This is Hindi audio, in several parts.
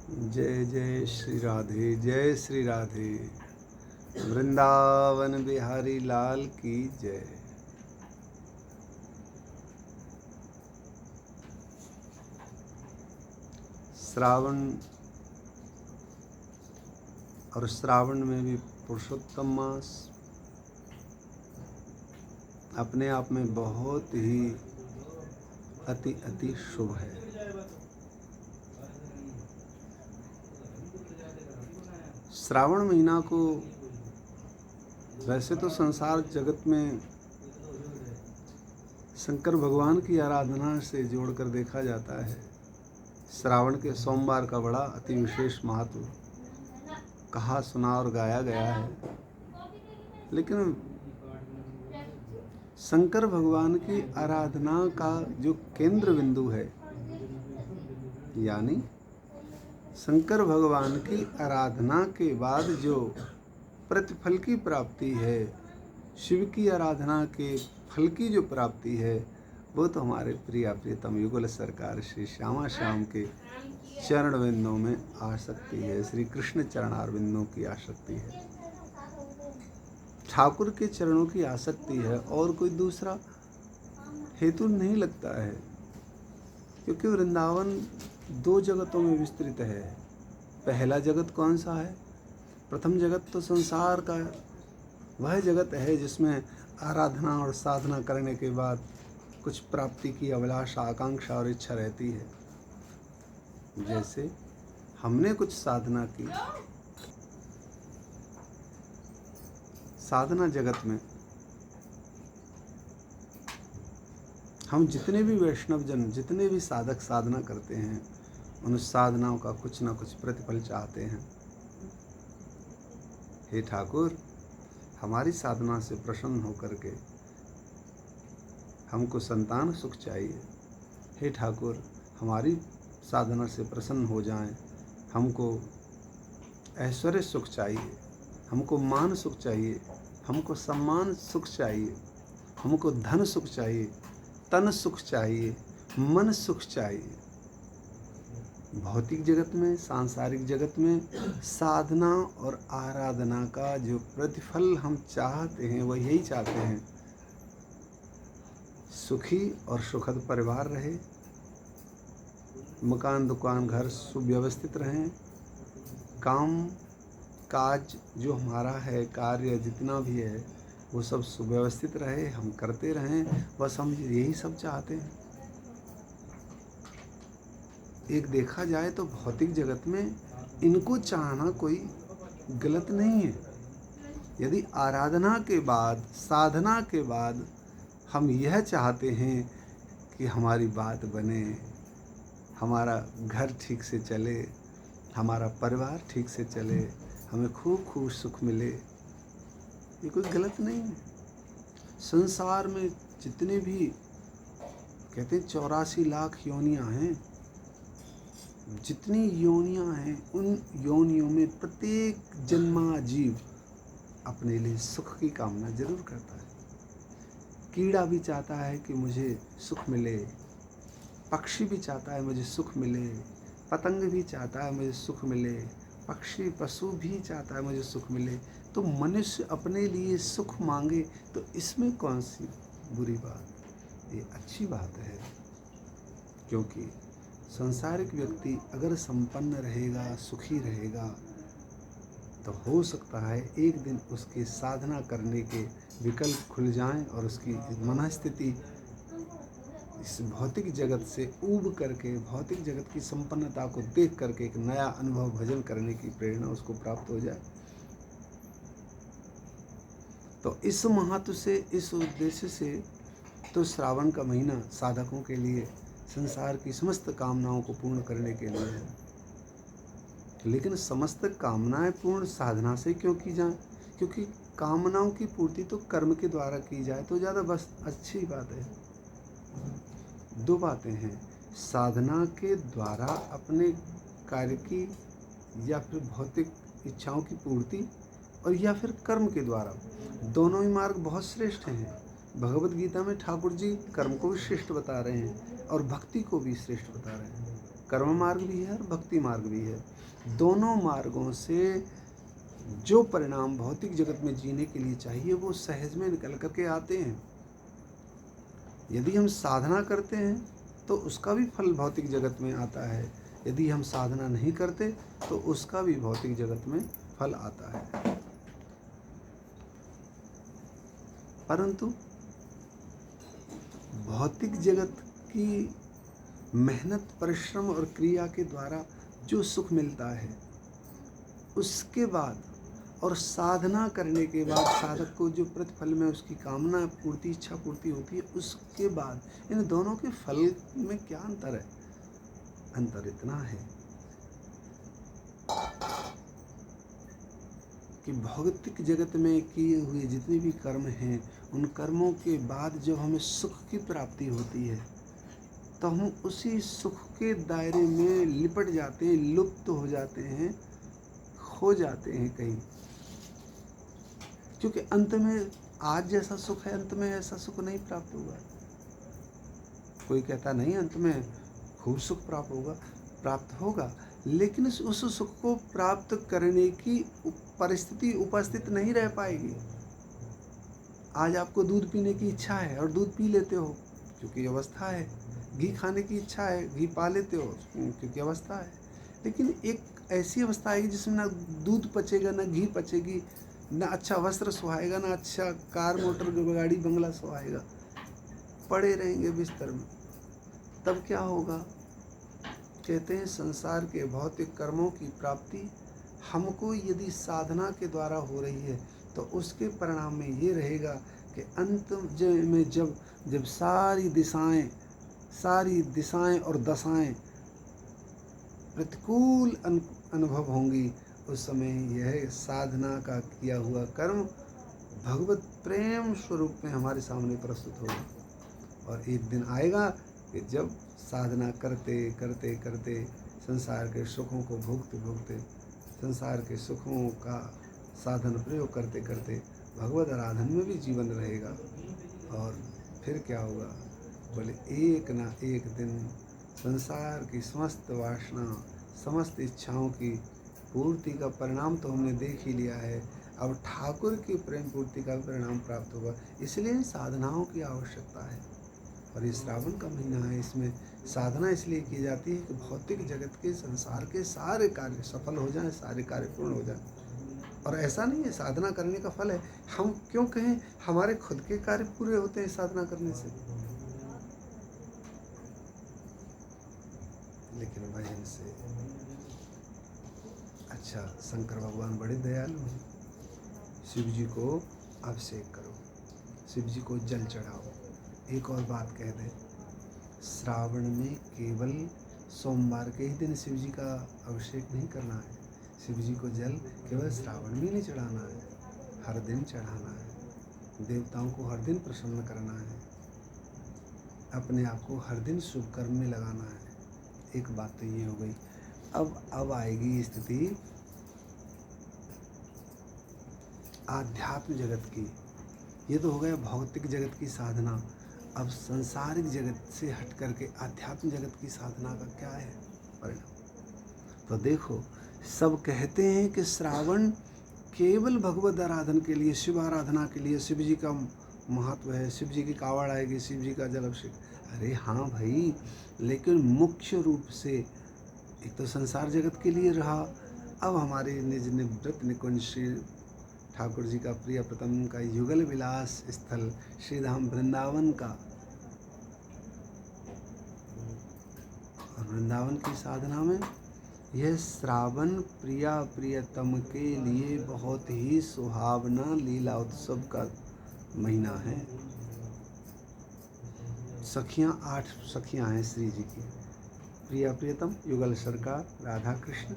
जय जय श्री राधे, जय श्री राधे। वृंदावन बिहारी लाल की जय। श्रावण और श्रावण में भी पुरुषोत्तम मास अपने आप में बहुत ही अति शुभ है। श्रावण महीना को वैसे तो संसार जगत में शंकर भगवान की आराधना से जोड़कर देखा जाता है। श्रावण के सोमवार का बड़ा अति विशेष महत्व कहा, सुना और गाया गया है। लेकिन शंकर भगवान की आराधना का जो केंद्र बिंदु है, यानी शंकर भगवान की आराधना के बाद जो प्रतिफल की प्राप्ति है, शिव की आराधना के फल की जो प्राप्ति है, वो तो हमारे प्रियतम युगल सरकार श्री श्यामा श्याम के चरण बिंदों में आ सकती है। श्री कृष्ण चरणार बिंदों की आसक्ति है, ठाकुर के चरणों की आसक्ति है, और कोई दूसरा हेतु नहीं लगता है। क्योंकि वृंदावन दो जगतों में विस्तृत है। पहला जगत कौन सा है? प्रथम जगत तो संसार का वह जगत है जिसमें आराधना और साधना करने के बाद कुछ प्राप्ति की अभिलाषा, आकांक्षा और इच्छा रहती है। जैसे हमने कुछ साधना की, साधना जगत में हम जितने भी वैष्णव जन, जितने भी साधक साधना करते हैं, उन साधनाओं का कुछ ना कुछ प्रतिफल चाहते हैं। हे ठाकुर, हमारी साधना से प्रसन्न होकर के हमको संतान सुख चाहिए। हे ठाकुर, हमारी साधना से प्रसन्न हो जाएं, हमको ऐश्वर्य सुख चाहिए, हमको मान सुख चाहिए, हमको सम्मान सुख चाहिए, हमको धन सुख चाहिए, तन सुख चाहिए, मन सुख चाहिए। भौतिक जगत में, सांसारिक जगत में साधना और आराधना का जो प्रतिफल हम चाहते हैं, वह यही चाहते हैं, सुखी और सुखद परिवार रहे, मकान दुकान घर सुव्यवस्थित रहें, काम काज जो हमारा है, कार्य जितना भी है, वो सब सुव्यवस्थित रहे, हम करते रहें। बस हम यही सब चाहते हैं। एक देखा जाए तो भौतिक जगत में इनको चाहना कोई गलत नहीं है। यदि आराधना के बाद, साधना के बाद हम यह चाहते हैं कि हमारी बात बने, हमारा घर ठीक से चले, हमारा परिवार ठीक से चले, हमें खूब खूब सुख मिले, ये कोई गलत नहीं है। संसार में जितने भी कहते हैं 84 लाख योनियां हैं, जितनी योनियां हैं, उन योनियों में प्रत्येक जन्मा जीव अपने लिए सुख की कामना जरूर करता है। कीड़ा भी चाहता है कि मुझे सुख मिले, पक्षी भी चाहता है मुझे सुख मिले, पतंग भी चाहता है मुझे सुख मिले, पक्षी पशु भी चाहता है मुझे सुख मिले। तो मनुष्य अपने लिए सुख मांगे तो इसमें कौन सी बुरी बात? ये अच्छी बात है। क्योंकि सांसारिक व्यक्ति अगर संपन्न रहेगा, सुखी रहेगा, तो हो सकता है एक दिन उसके साधना करने के विकल्प खुल जाएं और उसकी मनस्थिति इस भौतिक जगत से ऊब करके, भौतिक जगत की संपन्नता को देख करके एक नया अनुभव भजन करने की प्रेरणा उसको प्राप्त हो जाए। तो इस महत्व से, इस उद्देश्य से तो श्रावण का महीना साधकों के लिए संसार की समस्त कामनाओं को पूर्ण करने के लिए है। लेकिन समस्त कामनाएं पूर्ण साधना से क्यों की जाए? क्योंकि कामनाओं की पूर्ति तो कर्म के द्वारा की जाए तो ज़्यादा बस अच्छी बात है। दो बातें हैं, साधना के द्वारा अपने कार्य की या फिर भौतिक इच्छाओं की पूर्ति, और या फिर कर्म के द्वारा। दोनों ही मार्ग बहुत श्रेष्ठ हैं। भगवत गीता में ठाकुर जी कर्म को भी श्रेष्ठ बता रहे हैं और भक्ति को भी श्रेष्ठ बता रहे हैं। कर्म मार्ग भी है और भक्ति मार्ग भी है। दोनों मार्गों से जो परिणाम भौतिक जगत में जीने के लिए चाहिए वो सहज में निकल करके आते हैं। यदि हम साधना करते हैं तो उसका भी फल भौतिक जगत में आता है, यदि हम साधना नहीं करते तो उसका भी भौतिक जगत में फल आता है। परंतु भौतिक जगत की मेहनत, परिश्रम और क्रिया के द्वारा जो सुख मिलता है उसके बाद और साधना करने के बाद साधक को जो प्रतिफल में उसकी कामना पूर्ति, इच्छा पूर्ति होती है, उसके बाद इन दोनों के फल में क्या अंतर है? अंतर इतना है कि भौतिक जगत में किए हुए जितने भी कर्म हैं, उन कर्मों के बाद जब हमें सुख की प्राप्ति होती है तो हम उसी सुख के दायरे में लिपट जाते हैं, लुप्त हो जाते हैं, खो जाते हैं कहीं। क्योंकि अंत में आज जैसा सुख है, अंत में ऐसा सुख नहीं प्राप्त होगा। कोई कहता नहीं अंत में खूब सुख प्राप्त होगा, लेकिन उस सुख को प्राप्त करने की परिस्थिति उपस्थित नहीं रह पाएगी। आज आपको दूध पीने की इच्छा है और दूध पी लेते हो क्योंकि अवस्था है। घी खाने की इच्छा है, घी पा लेते हो क्योंकि अवस्था है। लेकिन एक ऐसी अवस्था आएगी जिसमें ना दूध पचेगा, ना घी पचेगी, ना अच्छा वस्त्र सुहाएगा, ना अच्छा कार, मोटर, गाड़ी, बंगला सुहाएगा। पड़े रहेंगे बिस्तर में। तब क्या होगा? कहते हैं संसार के भौतिक कर्मों की प्राप्ति हमको यदि साधना के द्वारा हो रही है तो उसके परिणाम में ये रहेगा कि अंत में जब सारी दिशाएं और दशाएं प्रतिकूल अनुभव होंगी, उस समय यह साधना का किया हुआ कर्म भगवत प्रेम स्वरूप में हमारे सामने प्रस्तुत होगा। और एक दिन आएगा कि जब साधना करते करते करते संसार के सुखों को भोगते संसार के सुखों का साधन प्रयोग करते करते भगवत आराधन में भी जीवन रहेगा। और फिर क्या होगा? बोले एक ना एक दिन संसार की समस्त वासना, समस्त इच्छाओं की पूर्ति का परिणाम तो हमने देख ही लिया है। अब ठाकुर की प्रेम पूर्ति का परिणाम प्राप्त होगा। इसलिए इन साधनाओं की आवश्यकता है। और ये श्रावण का महीना है, इसमें साधना इसलिए की जाती है कि भौतिक जगत के, संसार के सारे कार्य सफल हो जाएं, सारे कार्य पूर्ण हो जाएं। और ऐसा नहीं है साधना करने का फल है, हम क्यों कहें, हमारे खुद के कार्य पूरे होते हैं साधना करने से। लेकिन भजन से अच्छा, शंकर भगवान बड़े दयालु हैं। शिव जी को अभिषेक करो, शिव जी को जल चढ़ाओ। एक और बात कह दें, श्रावण में केवल सोमवार के ही दिन शिव जी का अभिषेक नहीं करना है। शिव जी को जल केवल श्रावण में नहीं चढ़ाना है, हर दिन चढ़ाना है। देवताओं को हर दिन प्रसन्न करना है, अपने आप को हर दिन शुभ कर्म में लगाना है। एक बात तो ये हो गई। अब आएगी स्थिति आध्यात्म जगत की। ये तो हो गया भौतिक जगत की साधना। अब सांसारिक जगत से हट करके आध्यात्म जगत की साधना का क्या है परिणाम? तो देखो, सब कहते हैं कि श्रावण केवल भगवत आराधन के लिए, शिव आराधना के लिए, शिव जी का महत्व है, शिव जी की कावड़ आएगी, शिव जी का जल अभिषेक। अरे हाँ भाई, लेकिन मुख्य रूप से एक तो संसार जगत के लिए रहा। अब हमारे निज निवृत्त निकुंज श्री ठाकुर जी का प्रिय प्रथम का युगल विलास स्थल श्रीधाम वृंदावन का, और वृंदावन की साधना में यह श्रावण प्रिया प्रियतम के लिए बहुत ही सुहावना लीला उत्सव का महीना है। सखियां 8 सखियां हैं श्री जी की, प्रिया प्रियतम, युगल सरकार, राधा कृष्ण,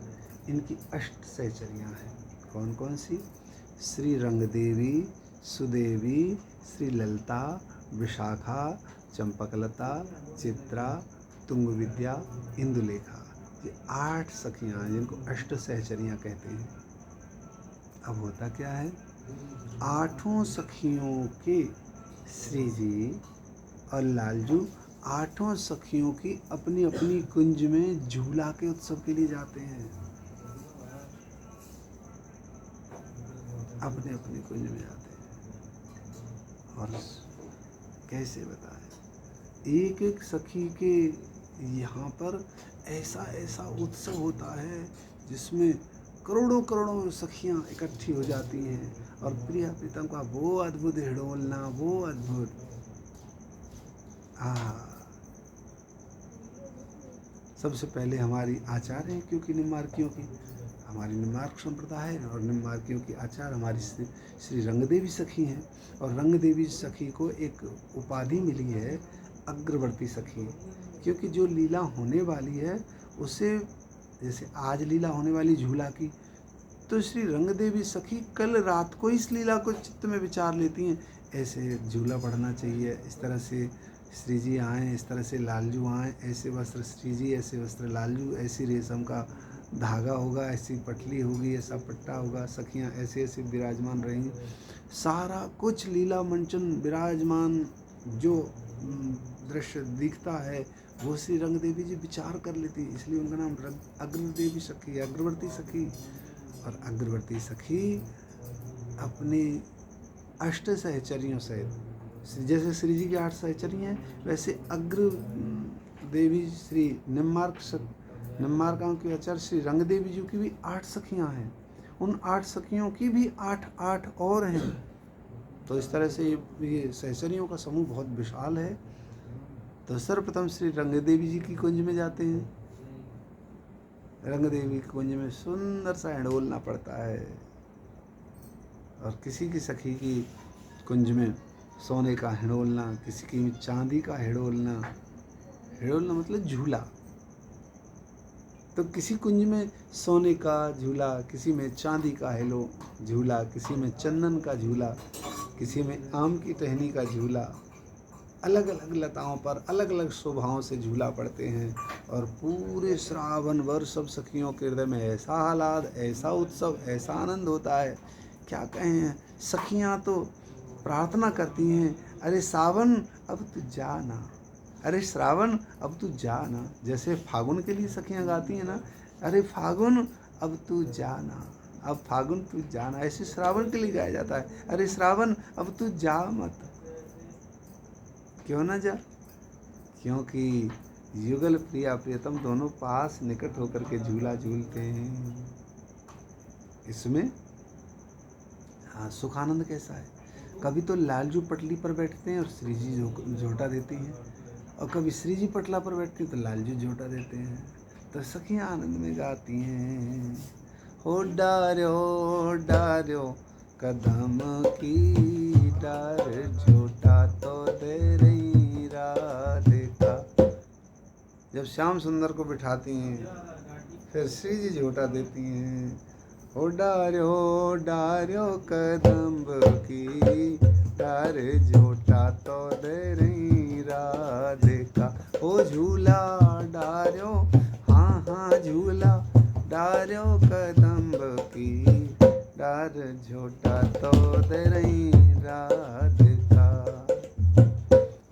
इनकी 8 सहचरियां हैं। कौन कौन सी? श्री रंगदेवी, सुदेवी, श्री ललिता, विशाखा, चंपकलता, चित्रा, तुंग विद्या, इंदुलेखा। ये 8 सखियां हैं जिनको 8 सहचरियां कहते हैं। अब होता क्या है, 8 सखियों के श्री जी और लालजू 8 सखियों की अपनी अपनी कुंज में झूला के उत्सव के लिए जाते हैं। अपने अपने कुंज में जाते हैं। और कैसे बताएं, एक एक सखी के यहाँ पर ऐसा ऐसा उत्सव होता है जिसमें करोड़ों करोड़ों सखियाँ इकट्ठी हो जाती हैं और प्रिया प्रीतम का वो अद्भुत हिडोलना, वो अद्भुत सबसे पहले हमारी आचार्य हैं, क्योंकि निम्बार्कियों की हमारी निम्बार्क संप्रदाय है और निम्बार्कियों की आचार्य हमारी श्री रंगदेवी सखी हैं। और रंगदेवी सखी को एक उपाधि मिली है अग्रवर्ती सखी, क्योंकि जो लीला होने वाली है उसे, जैसे आज लीला होने वाली झूला की, तो श्री रंगदेवी सखी कल रात को इस लीला को चित्त में विचार लेती हैं, ऐसे झूला बढ़ना चाहिए, इस तरह से श्री जी आएँ, इस तरह से लालजू आएँ, ऐसे वस्त्र श्री जी, ऐसे वस्त्र लालजू, ऐसी रेशम का धागा होगा, ऐसी पटली होगी, ऐसा पट्टा होगा, सखियाँ ऐसे ऐसे विराजमान रहेंगी। सारा कुछ लीला मंचन विराजमान जो दृश्य दिखता है वो श्री रंगदेवी जी विचार कर लेती, इसलिए उनका नाम अग्रदेवी सखी, अग्रवर्ती सखी। और अग्रवर्ती सखी अपने अष्ट सहचरियों सहित, जैसे श्री जी की 8 सहचरी हैं, वैसे अग्र देवी श्री निम्बार्काओं के आचार्य श्री रंगदेवी जी की भी 8 सखियां हैं। उन 8 सखियों की भी 8 और हैं। तो इस तरह से ये सहचरियों का समूह बहुत विशाल है। तो सर्वप्रथम श्री रंगदेवी जी की कुंज में जाते हैं। रंगदेवी की कुंज में सुंदर सा हिडोलना पड़ता है, और किसी की सखी की कुंज में सोने का हिडोलना, किसी की चांदी का हिडोलना, हिडोलना मतलब झूला। तो किसी कुंज में सोने का झूला, किसी में चांदी का झूला, किसी में चंदन का झूला, किसी में आम की टहनी का झूला, अलग अलग लताओं पर अलग अलग शोभाओं से झूला पड़ते हैं। और पूरे श्रावण भर सब सखियों के हृदय में ऐसा आह्लाद, ऐसा उत्सव, ऐसा आनंद होता है, क्या कहें। सखियाँ तो प्रार्थना करती हैं, अरे सावन अब तू जाना, अरे श्रावण अब तू जाना। जैसे फागुन के लिए सखियाँ गाती हैं ना, अरे फागुन अब तू जाना, अब फागुन तू जाना, ऐसे श्रावण के लिए गाया जाता है, अरे श्रावण अब तू जा मत। क्यों ना जा, क्योंकि युगल प्रिया प्रियतम दोनों पास निकट होकर के झूला झूलते हैं। इसमें हाँ, सुखानंद कैसा है, कभी तो लालजू पटली पर बैठते हैं और श्री जी झोटा देती हैं, और कभी श्री जी पटला पर बैठती हैं तो लालजू झोटा देते हैं। तो सखियाँ आनंद में गाती हैं, हो डार्यो कदम की डार, झोटा तो दे रही राधिका। जब श्याम सुंदर को बिठाती हैं फिर श्री जी झोटा देती हैं, हो डार्यो कदम की डार, झोटा तो दे रही राधिका। ओ झूला डार्यो, हाँ हाँ झूला डार्यो कदम की डार, झोटा तो दे रही राधिका।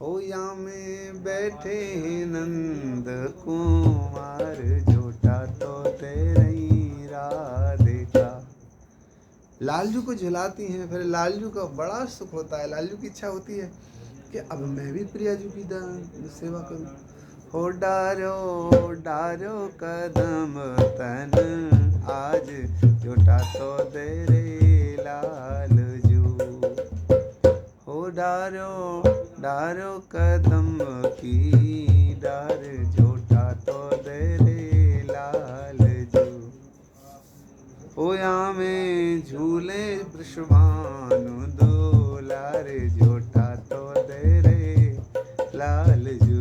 हो या में बैठे नंद कुमार, झोटा तो दे रही राधिका। लालजू को झुलाती हैं, फिर लालजू का बड़ा सुख होता है। लालजू की इच्छा होती है कि अब मैं भी प्रियाजू की सेवा करूं। हो डार्यो कदम तन आज, झोटा तो दे रे लालजू। हो डार्यो कदम की डार, झोटा तो दे रे लालजू। होया में झूले वृषभानु दुलारे, झोटा तो दे रे लालजू।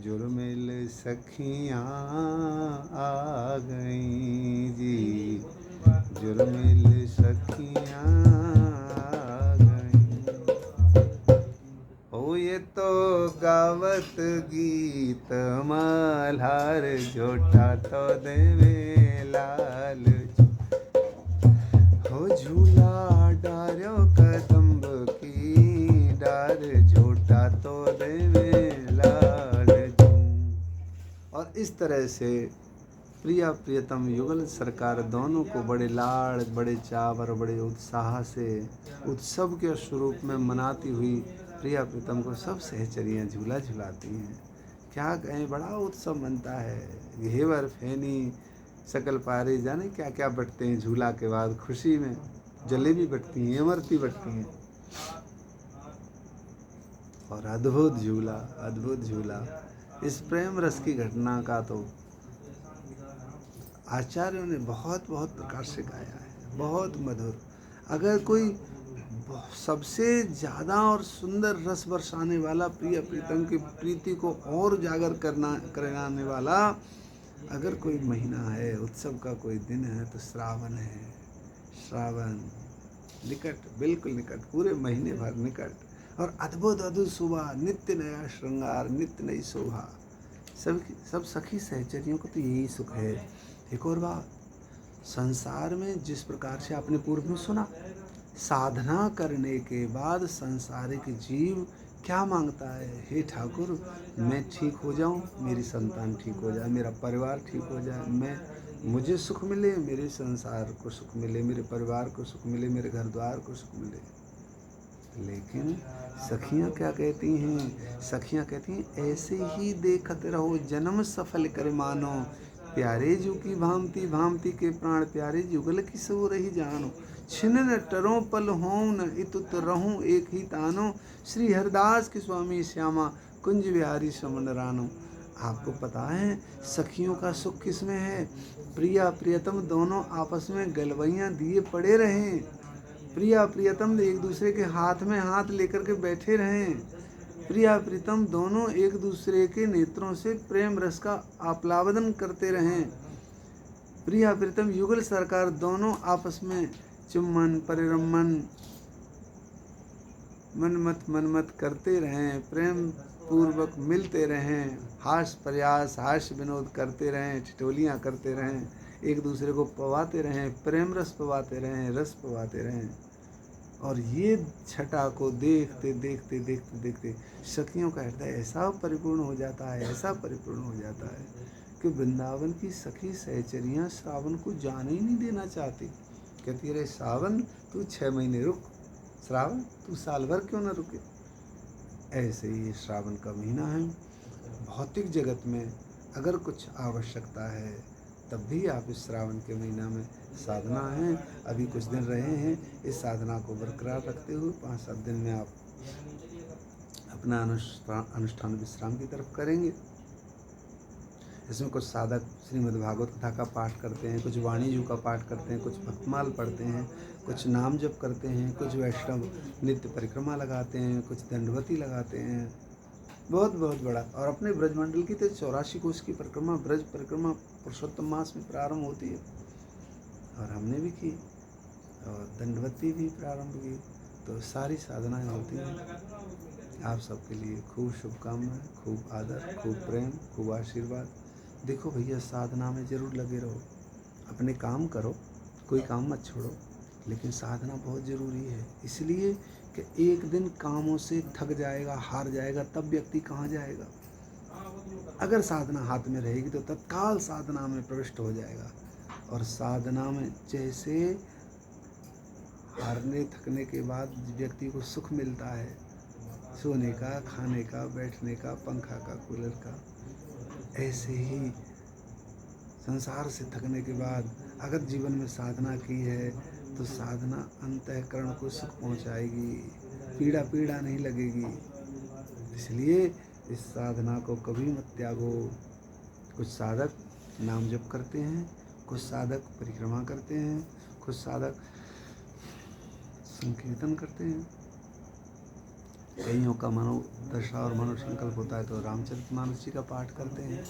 जुर्मिल सखियाँ आ गई जी, जुर्मिल सखियाँ आ गई। हो ये तो गावत गीत मल्हार, झोटा तो देवे लालजू। हो झूला डार्यो कदम्ब की डार, झोटा तो देवे लालजू। और इस तरह से प्रिया प्रियतम युगल सरकार दोनों को बड़े लाड़, बड़े चाव और बड़े उत्साह से उत्सव के स्वरूप में मनाती हुई प्रिया प्रीतम को सब सहचरियाँ झूला झुलाती हैं। क्या कहें, बड़ा उत्सव मनता है। घेवर फेनी सकल पारे जाने क्या क्या बटते हैं झूला के बाद। खुशी में जलेबी बटती हैं, इमरती बटती हैं। और अद्भुत झूला, अद्भुत झूला। इस प्रेम रस की घटना का तो आचार्यों ने बहुत बहुत प्रकार से गाया है, बहुत मधुर। अगर कोई सबसे ज़्यादा और सुंदर रस बरसाने वाला, प्रिय प्रीतम की प्रीति को और उजागर कराने वाला अगर कोई महीना है, उत्सव का कोई दिन है तो श्रावण है। श्रावण निकट, बिल्कुल निकट, पूरे महीने भर निकट। और अद्भुत अद्भुत शोभा, नित्य नया श्रृंगार, नित्य नई शोभा। सब सखी सहचरियों को तो यही सुख है। एक और बात, संसार में जिस प्रकार से आपने पूर्व में सुना, साधना करने के बाद संसारिक जीव क्या मांगता है? हे ठाकुर, मैं ठीक हो जाऊं, मेरी संतान ठीक हो जाए, मेरा परिवार ठीक हो जाए, मुझे सुख मिले, मेरे संसार को सुख मिले, मेरे परिवार को सुख मिले, मेरे घर द्वार को सुख मिले। लेकिन सखियां क्या कहती हैं? सखियां कहती हैं, ऐसे ही देखते रहो, जन्म सफल कर मानो, प्यारे जू की भांति भांति के प्राण प्यारे, जुगल की सो रही जानो, छिन्न टरों पल हों न इतुत रहूं एक ही तानो, श्री हरिदास की स्वामी श्यामा कुंज बिहारी समन रानो। आपको पता है सखियों का सुख किसमें है? प्रिया प्रियतम दोनों आपस में गलवैयाँ दिए पड़े रहें, प्रिया प्रियतम एक दूसरे के हाथ में हाथ लेकर के बैठे रहें, प्रिया प्रीतम दोनों एक दूसरे के नेत्रों से प्रेम रस का आप्लावदन करते रहें, प्रिया प्रीतम युगल सरकार दोनों आपस में चुम्बन परिरमन मनमत करते रहें, प्रेम पूर्वक मिलते रहें, हास्य प्रयास हास्य विनोद करते रहें, ठिठोलियाँ करते रहें, एक दूसरे को पवाते रहें, प्रेम रस पवाते रहें, रस पवाते रहें। और ये छटा को देखते देखते देखते देखते सखियों का हृदय ऐसा परिपूर्ण हो जाता है, ऐसा परिपूर्ण हो जाता है कि वृंदावन की सखी सहचरियाँ श्रावण को जाने ही नहीं देना चाहती। कहती, अरे श्रावण तू 6 महीने रुक, श्रावण तू साल भर क्यों ना रुके। ऐसे ही श्रावण का महीना है। भौतिक जगत में अगर कुछ आवश्यकता है तब भी आप इस श्रावण के महीना में साधना है, अभी कुछ दिन रहे हैं, इस साधना को बरकरार रखते हुए 5-7 दिन में आप अपना अनुष्ठान विश्राम की तरफ करेंगे। इसमें कुछ साधक श्रीमद् भागवत कथा का पाठ करते हैं, कुछ वाणी जू का पाठ करते हैं, कुछ भक्तमाल पढ़ते हैं, कुछ नाम जप करते हैं, कुछ वैष्णव नित्य परिक्रमा लगाते हैं, कुछ दंडवती लगाते हैं। बहुत बहुत बड़ा। और अपने ब्रजमंडल की तो 84 कोष की परिक्रमा, ब्रज परिक्रमा पुरुषोत्तम मास में प्रारंभ होती है और हमने भी की, और दंडवती भी प्रारंभ की। तो सारी साधनाएं होती हैं। आप सबके लिए खूब शुभकामनाएं, खूब आदर, खूब प्रेम, खूब आशीर्वाद। देखो भैया, साधना में ज़रूर लगे रहो, अपने काम करो, कोई काम मत छोड़ो, लेकिन साधना बहुत ज़रूरी है। इसलिए कि एक दिन कामों से थक जाएगा, हार जाएगा, तब व्यक्ति कहाँ जाएगा। अगर साधना हाथ में रहेगी तो तत्काल साधना में प्रविष्ट हो जाएगा। और साधना में जैसे हारने थकने के बाद व्यक्ति को सुख मिलता है, सोने का, खाने का, बैठने का, पंखा का, कूलर का, ऐसे ही संसार से थकने के बाद अगर जीवन में साधना की है तो साधना अंतःकरण को सुख पहुंचाएगी, पीड़ा नहीं लगेगी। इसलिए इस साधना को कभी मत त्यागो। कुछ साधक नाम जप करते हैं, कुछ साधक परिक्रमा करते हैं, कुछ साधक संकीर्तन करते हैं, कईयों का मनोदशा और मनोसंकल्प होता है तो रामचरितमानस जी का पाठ करते हैं,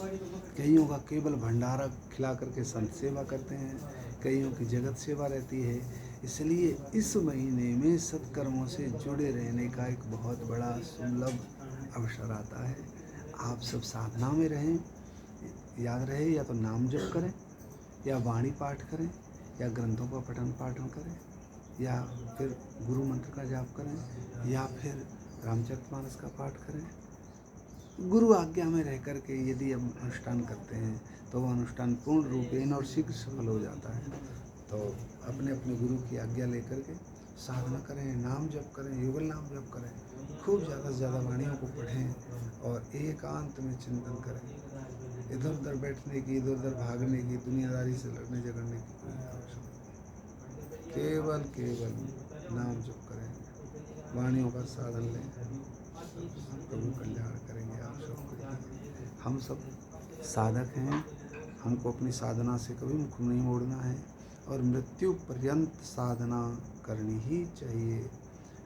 कईयों का केवल भंडारा खिला करके संत सेवा करते हैं, कईयों की जगत सेवा रहती है। इसलिए इस महीने में सत्कर्मों से जुड़े रहने का एक बहुत बड़ा सुलभ अवसर आता है। आप सब साधना में रहें, याद रहे, या तो नाम जप करें, या वाणी पाठ करें, या ग्रंथों का पठन पाठन करें, या फिर गुरु मंत्र का जाप करें, या फिर रामचरितमानस का पाठ करें। गुरु आज्ञा में रह कर के यदि हम अनुष्ठान करते हैं तो वह अनुष्ठान पूर्ण रूपेण और शीघ्र सफल हो जाता है। तो अपने अपने गुरु की आज्ञा लेकर के साधना करें, नाम जप करें, युगल नाम जप करें, खूब ज़्यादा से ज़्यादा वाणियों को पढ़ें और एकांत में चिंतन करें। इधर उधर बैठने की, इधर उधर भागने की, दुनियादारी से लड़ने झगड़ने की कोई आवश्यकता नहीं। केवल केवल नाम जप करें, वाणियों का साधन लें, प्रभु कल्याण करेंगे आप सबको। हम सब साधक हैं, हमको अपनी साधना से कभी मुख नहीं मोड़ना है और मृत्यु पर्यंत साधना करनी ही चाहिए।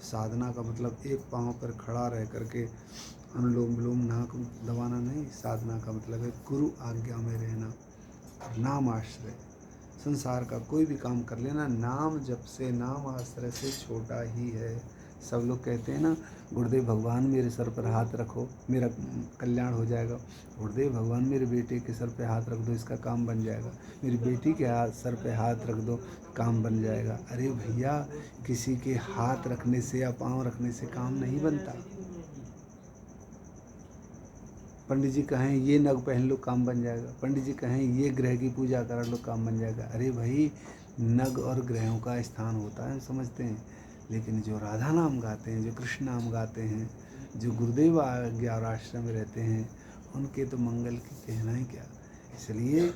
साधना का मतलब एक पांव पर खड़ा रह करके अनुलोम विलोम नाक दबाना नहीं। साधना का मतलब है गुरु आज्ञा में रहना, नाम आश्रय। संसार का कोई भी काम कर लेना नाम जप से, नाम आश्रय से छोटा ही है। सब लोग कहते हैं ना, गुरुदेव भगवान मेरे सर पर हाथ रखो मेरा कल्याण हो जाएगा, गुरुदेव भगवान मेरे बेटे के सर पे हाथ रख दो इसका काम बन जाएगा, मेरी बेटी के सर पे हाथ रख दो काम बन जाएगा। अरे भैया, किसी के हाथ रखने से या पाँव रखने से काम नहीं बनता। पंडित जी कहें ये नग पहन लो काम बन जाएगा, पंडित जी कहें ये ग्रह की पूजा कर लो काम बन जाएगा। अरे भाई, नग और ग्रहों का स्थान होता है समझते हैं, लेकिन जो राधा नाम गाते हैं, जो कृष्ण नाम गाते हैं, जो गुरुदेव आज्ञा और आश्रम में रहते हैं, उनके तो मंगल की कहना ही क्या। इसलिए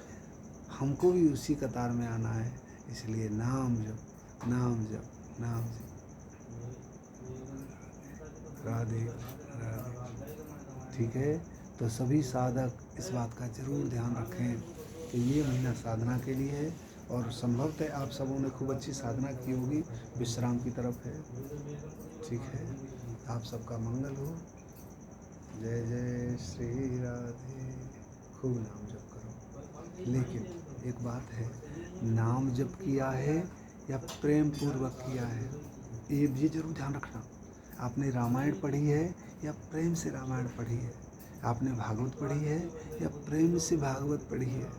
हमको भी उसी कतार में आना है। इसलिए नाम जप, नाम जप, नाम जप। राधे राधे। ठीक है, तो सभी साधक इस बात का जरूर ध्यान रखें कि ये महीना साधना के लिए है और संभवतः आप सबों ने खूब अच्छी साधना की होगी, विश्राम की तरफ है। ठीक है, आप सबका मंगल हो। जय जय श्री राधे। खूब नाम जप करो। लेकिन एक बात है, नाम जप किया है या प्रेम पूर्वक किया है, ये जरूर ध्यान रखना। आपने रामायण पढ़ी है या प्रेम से रामायण पढ़ी है, आपने भागवत पढ़ी है या प्रेम से भागवत पढ़ी है,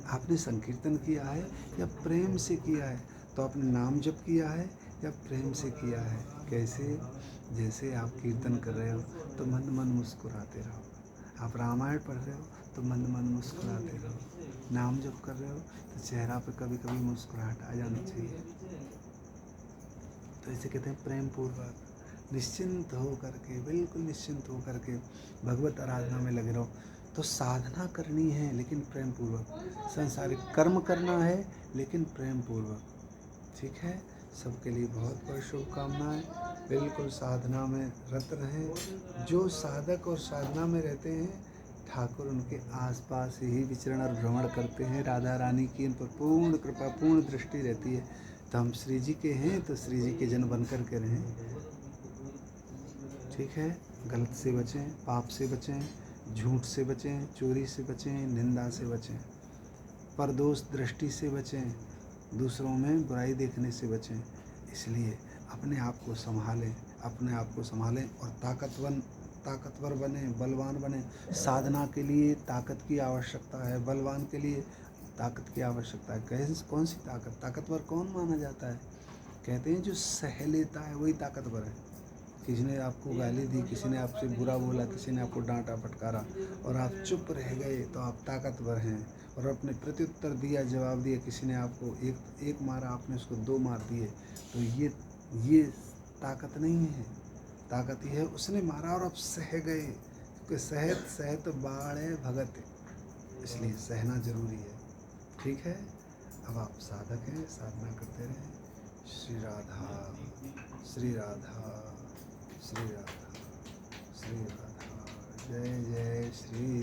आपने संकीर्तन किया है या प्रेम से किया है, तो आपने नाम जप किया है या प्रेम से किया है। कैसे? जैसे आप कीर्तन कर रहे हो तो मन मन मुस्कुराते रहो, आप रामायण पढ़ रहे हो तो मन मन मुस्कुराते रहो, नाम जप कर रहे हो तो चेहरा पे कभी कभी मुस्कुराहट आ जानी चाहिए। तो इसे कहते हैं प्रेम पूर्वक। निश्चिंत हो करके, बिल्कुल निश्चिंत हो करके भगवत आराधना में लगे रहो। तो साधना करनी है लेकिन प्रेम पूर्वक, संसारिक कर्म करना है लेकिन प्रेम पूर्वक। ठीक है, सबके लिए बहुत बहुत शुभकामनाएं। बिल्कुल साधना में रत रहें। जो साधक और साधना में रहते हैं, ठाकुर उनके आसपास ही विचरण और भ्रमण करते हैं। राधा रानी की इन पर पूर्ण कृपा, पूर्ण दृष्टि रहती है। तो हम श्री जी के हैं तो श्री जी के जन बन कर के रहें। ठीक है, गलत से बचें, पाप से बचें, झूठ से बचें, चोरी से बचें, निंदा से बचें, परदोष दृष्टि से बचें, दूसरों में बुराई देखने से बचें। इसलिए अपने आप को संभालें, अपने आप को संभालें और ताकतवर बने, बलवान बने। साधना के लिए ताकत की आवश्यकता है, बलवान के लिए ताकत की आवश्यकता है। कैसे? कौन सी ताकत? ताकतवर कौन माना जाता है? कहते हैं जो सह लेता है वही ताकतवर है। किसी ने आपको गाली दी, किसी ने आपसे बुरा बोला, किसी ने आपको डांटा फटकारा और आप चुप रह गए तो आप ताकतवर हैं। और अपने प्रत्युत्तर दिया, जवाब दिया, किसी ने आपको एक मारा, आपने उसको 2 मार दिए, तो ये ताकत नहीं है। ताकत ये है उसने मारा और आप सह गए, क्योंकि सहत सहत बाढ़े भगत, इसलिए सहना जरूरी है। ठीक है, अब आप साधक हैं, साधना करते रहें। श्री राधा श्री राधा श्री राधा श्री राधा। जय जय श्री